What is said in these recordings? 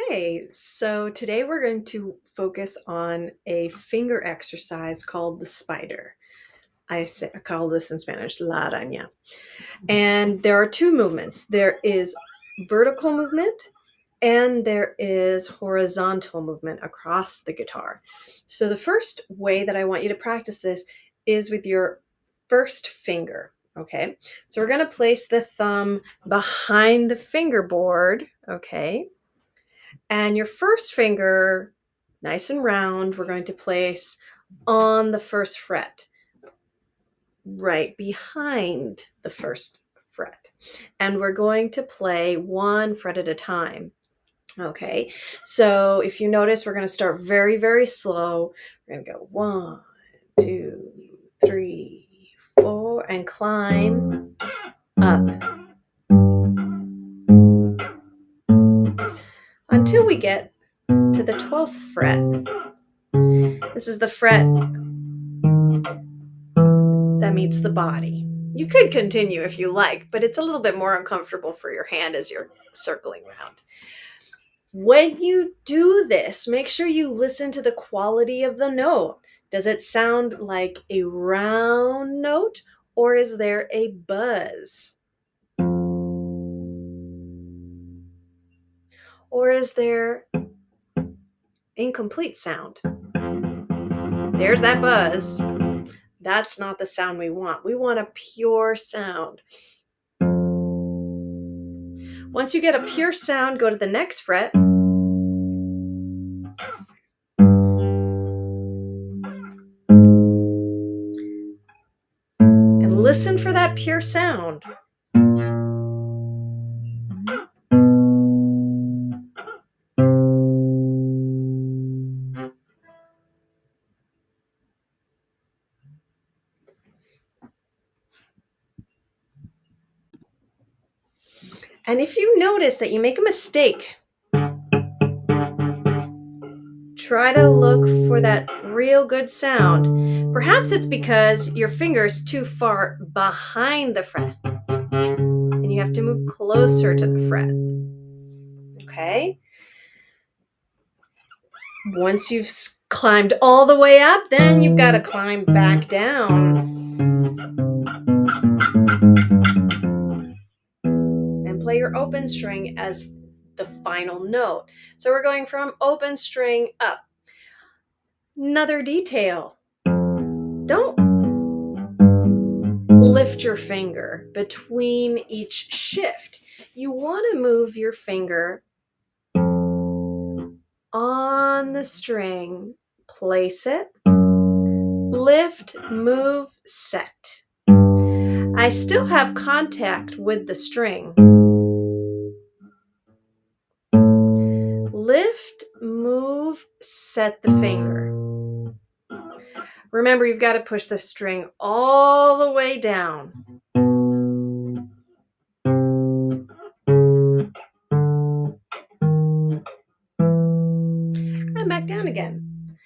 Hey, so today we're going to focus on a finger exercise called the spider. I call this in Spanish la araña. And there are two movements. There is vertical movement and there is horizontal movement across the guitar. So the first way that I want you to practice this is with your first finger. Okay, so we're going to place the thumb behind the fingerboard. Okay, and your first finger, nice and round, we're going to place on the first fret, right behind the first fret. And we're going to play one fret at a time. Okay, so if you notice, we're going to start very, very slow. We're going to go 1, 2, 3, 4, and climb up until we get to the 12th fret. This is the fret that meets the body. You could continue if you like, but it's a little bit more uncomfortable for your hand as you're circling around. When you do this, make sure you listen to the quality of the note. Does it sound like a round note or is there a buzz? Or is there incomplete sound? There's that buzz. That's not the sound we want. We want a pure sound. Once you get a pure sound, go to the next fret. And listen for that pure sound. And if you notice that you make a mistake, try to look for that real good sound. Perhaps it's because your finger is too far behind the fret and you have to move closer to the fret. Okay? Once you've climbed all the way up, then you've got to climb back down and play your open string as the final note. So we're going from open string up. Another detail. Don't lift your finger between each shift. You want to move your finger on the string, place it, lift, move, set. I still have contact with the string. Lift, move, set the finger. Remember, you've got to push the string all the way down. And back down again.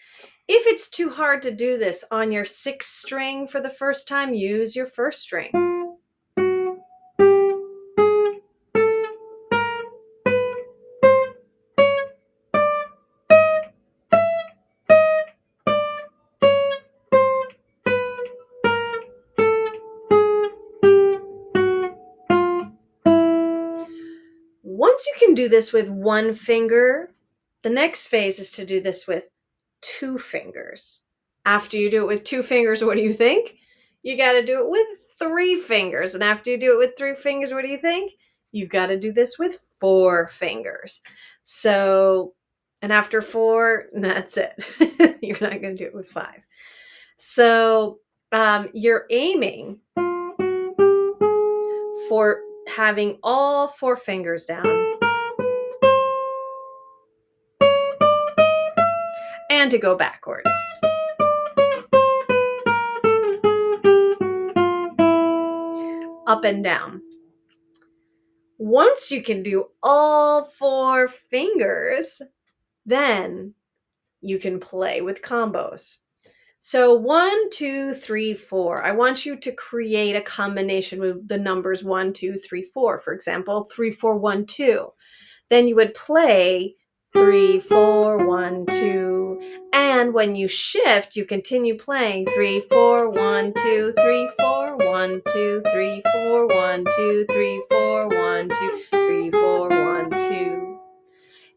If it's too hard to do this on your sixth string for the first time, use your first string. Once you can do this with one finger, the next phase is to do this with two fingers. After you do it with two fingers, what do you think? You got to do it with three fingers. And after you do it with three fingers, what do you think? You've got to do this with four fingers. So, and after four, that's it. You're not going to do it with five. So, you're aiming for having all four fingers down and to go backwards. Up and down. Once you can do all 4 fingers, then you can play with combos. So 1, 2, 3, 4. I want you to create a combination with the numbers 1, 2, 3, 4. For example, 3, 4, 1, 2. Then you would play 3, 4, 1, 2. And when you shift, you continue playing 3, 4, 1, 2, 3, 4, 1, 2, 3, 4, 1, 2, 3, 4, 1, 2, 3, 4, 1, 2.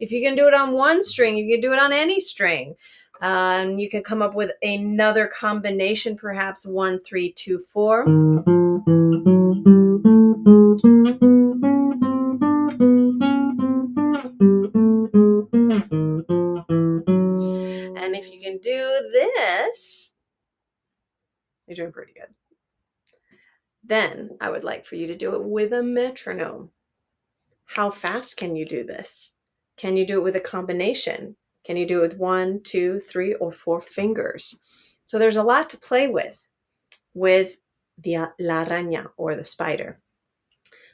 If you can do it on one string, you can do it on any string. You can come up with another combination, perhaps 1, 3, 2, 4. And if you can do this, you're doing pretty good. Then I would like for you to do it with a metronome. How fast can you do this? Can you do it with a combination? Can you do it with 1, 2, 3, or 4 fingers? So there's a lot to play with the la araña, or the spider.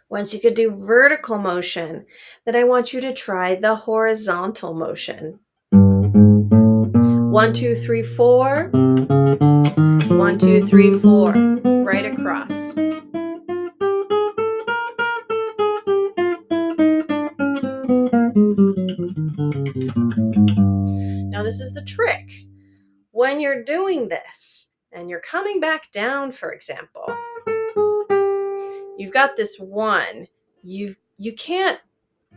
Once you could do vertical motion, then I want you to try the horizontal motion. 1, 2, 3, 4. 1, 2, 3, 4. Right across. Now this is the trick. When you're doing this and you're coming back down, for example, you've got this 1. You can't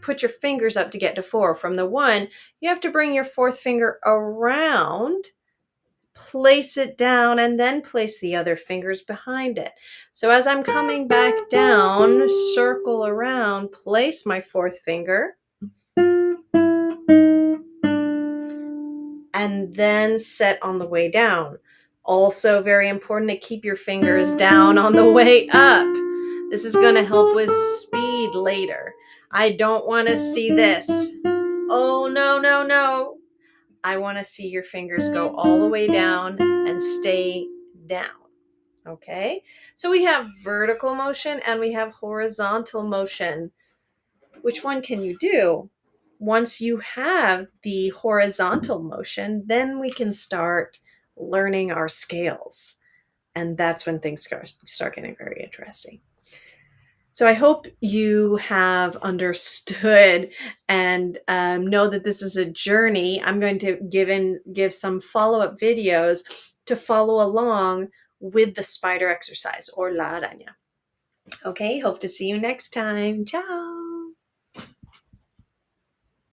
put your fingers up to get to 4. From the 1, you have to bring your 4th finger around, place it down, and then place the other fingers behind it. So as I'm coming back down, circle around, place my 4th finger, and then set on the way down. Also very important to keep your fingers down on the way up. This is going to help with speed later. I don't want to see this. Oh, no, no, no. I want to see your fingers go all the way down and stay down. Okay? So we have vertical motion and we have horizontal motion. Which one can you do? Once you have the horizontal motion, then we can start learning our scales. And that's when things start getting very interesting. So I hope you have understood and know that this is a journey. I'm going to give some follow-up videos to follow along with the spider exercise, or la araña. Okay, hope to see you next time. Ciao.